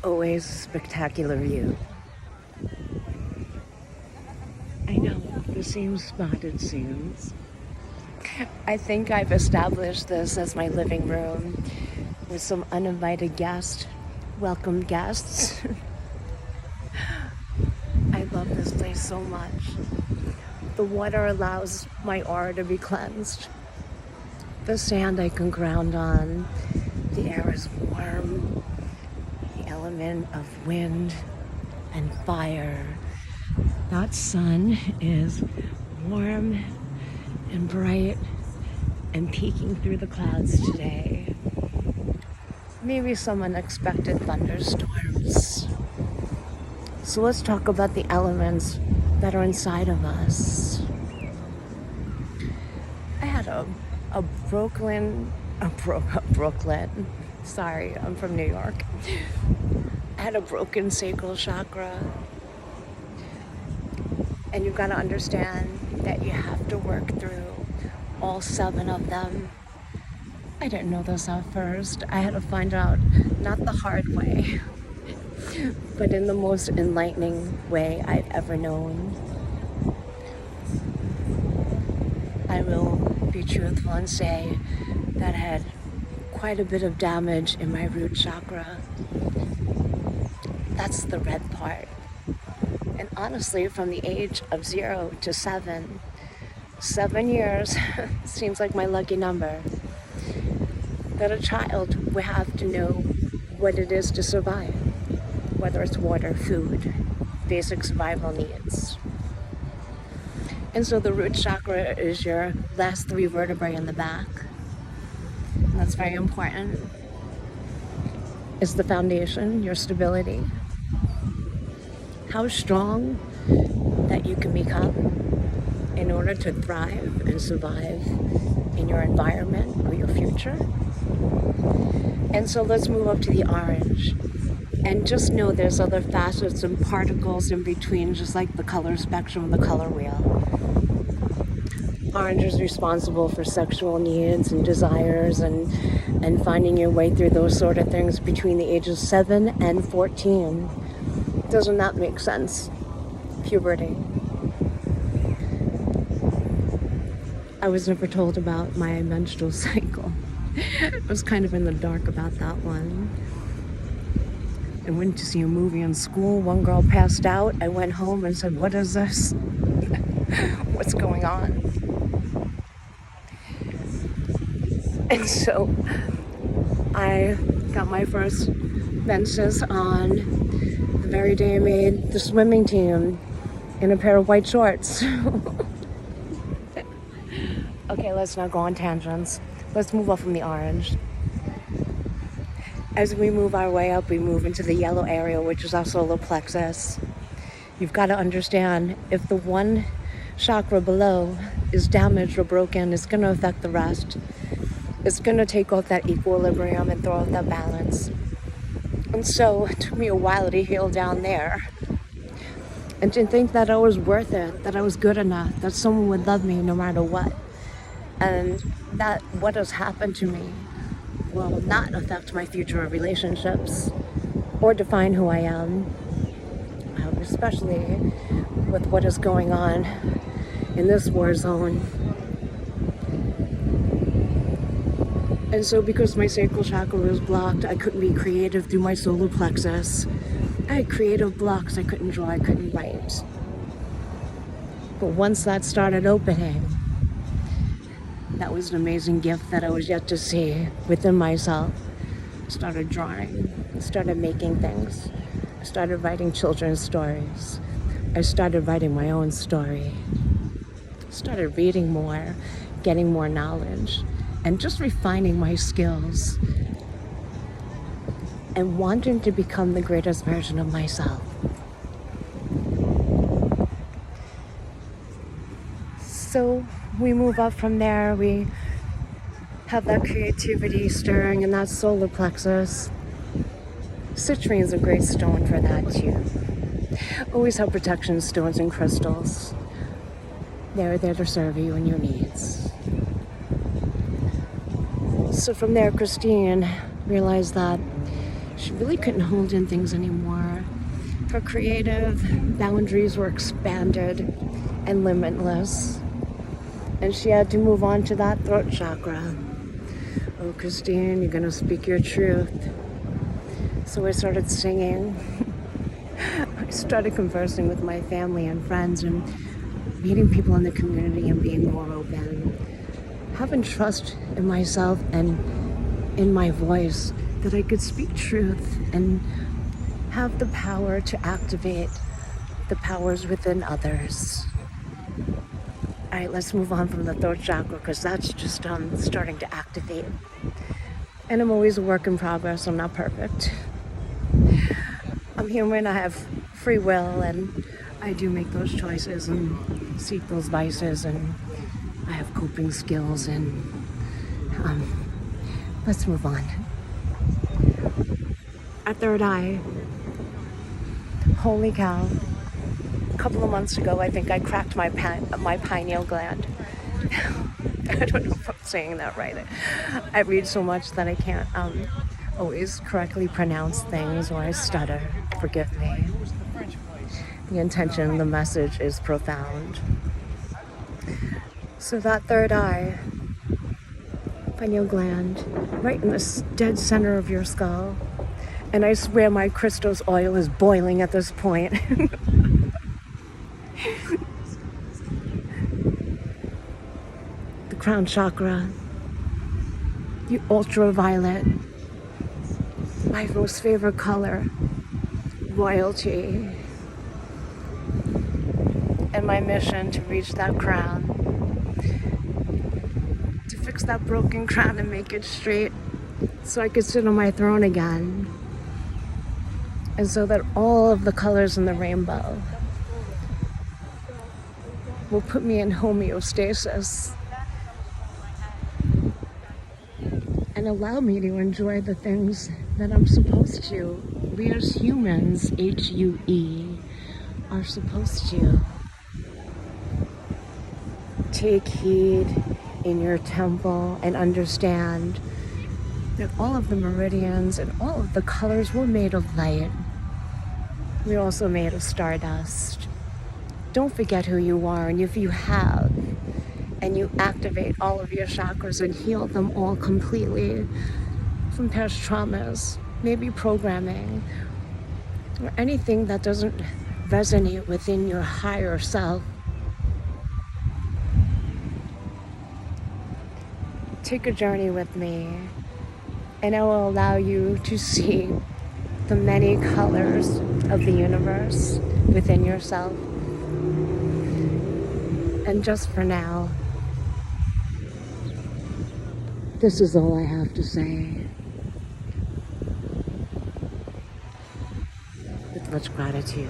always a spectacular view. I know, the same spot it seems. I think I've established this as my living room with some uninvited guests, welcome guests. I love this place so much. The water allows my aura to be cleansed. The sand I can ground on. The air is warm. The element of wind and fire. That sun is warm and bright and peeking through the clouds today. Maybe some unexpected thunderstorms. So let's talk about the elements that are inside of us. I had a Brooklyn, sorry, I'm from New York. I had a broken sacral chakra. And you've got to understand that you have to work through all 7 of them. I didn't know this at first. I had to find out, not the hard way, but in the most enlightening way I've ever known. I will be truthful and say that I had quite a bit of damage in my root chakra. That's the red part. And honestly, from the age of 0 to 7 years seems like my lucky number. That a child would have to know what it is to survive, whether it's water, food, basic survival needs. And so the root chakra is your last 3 vertebrae in the back. And that's very important. It's the foundation, your stability. How strong that you can become in order to thrive and survive in your environment or your future. And so let's move up to the orange. And just know there's other facets and particles in between, just like the color spectrum of the color wheel. Orange is responsible for sexual needs and desires and finding your way through those sort of things between the ages 7 and 14. Doesn't that make sense? Puberty. I was never told about my menstrual cycle. I was kind of in the dark about that one. I went to see a movie in school. One girl passed out. I went home and said, "What is this? What's going on?" And so I got my first menses on the very day I made the swimming team in a pair of white shorts. Okay, let's not go on tangents. Let's move up from the orange. As we move our way up, we move into the yellow area, which is our solar plexus. You've got to understand, if the one chakra below is damaged or broken, it's going to affect the rest. It's going to take off that equilibrium and throw off that balance. And so it took me a while to heal down there. And to think that I was worth it, that I was good enough, that someone would love me no matter what. And that what has happened to me will not affect my future relationships or define who I am, especially with what is going on in this war zone. And so because my sacral chakra was blocked, I couldn't be creative through my solar plexus. I had creative blocks. I couldn't draw, I couldn't write. But once that started opening, that was an amazing gift that I was yet to see within myself. I started drawing, I started making things. I started writing children's stories. I started writing my own story. I started reading more, getting more knowledge, and just refining my skills and wanting to become the greatest version of myself. So we move up from there, we have that creativity stirring in that solar plexus. Citrine is a great stone for that too. Always have protection stones and crystals. They're there to serve you and your needs. So from there, Christine realized that she really couldn't hold in things anymore. Her creative boundaries were expanded and limitless. And she had to move on to that throat chakra. Oh, Christine, you're gonna speak your truth. So I started singing. I started conversing with my family and friends and meeting people in the community and being more open. Having trust in myself and in my voice that I could speak truth and have the power to activate the powers within others. All right, let's move on from the throat chakra because that's just starting to activate. And I'm always a work in progress. I'm not perfect. I'm human. I have free will, and I do make those choices and seek those vices, and I have coping skills. And let's move on. Our third eye. Holy cow. A couple of months ago, I think I cracked my pineal gland. I don't know if I'm saying that right. I read so much that I can't always correctly pronounce things, or I stutter. Forgive me. The intention, the message is profound. So that third eye, pineal gland, right in the dead center of your skull. And I swear my crystals oil is boiling at this point. The crown chakra, the ultraviolet, my most favorite color, royalty, and my mission to reach that crown, to fix that broken crown and make it straight so I could sit on my throne again, and so that all of the colors in the rainbow will put me in homeostasis and allow me to enjoy the things that I'm supposed to. We as humans, H-U-E, are supposed to. Take heed in your temple and understand that all of the meridians and all of the colors were made of light. We're also made of stardust. Don't forget who you are, and if you have, and you activate all of your chakras and heal them all completely from past traumas, maybe programming, or anything that doesn't resonate within your higher self, take a journey with me, and I will allow you to see the many colors of the universe within yourself. And just for now, this is all I have to say. With much gratitude.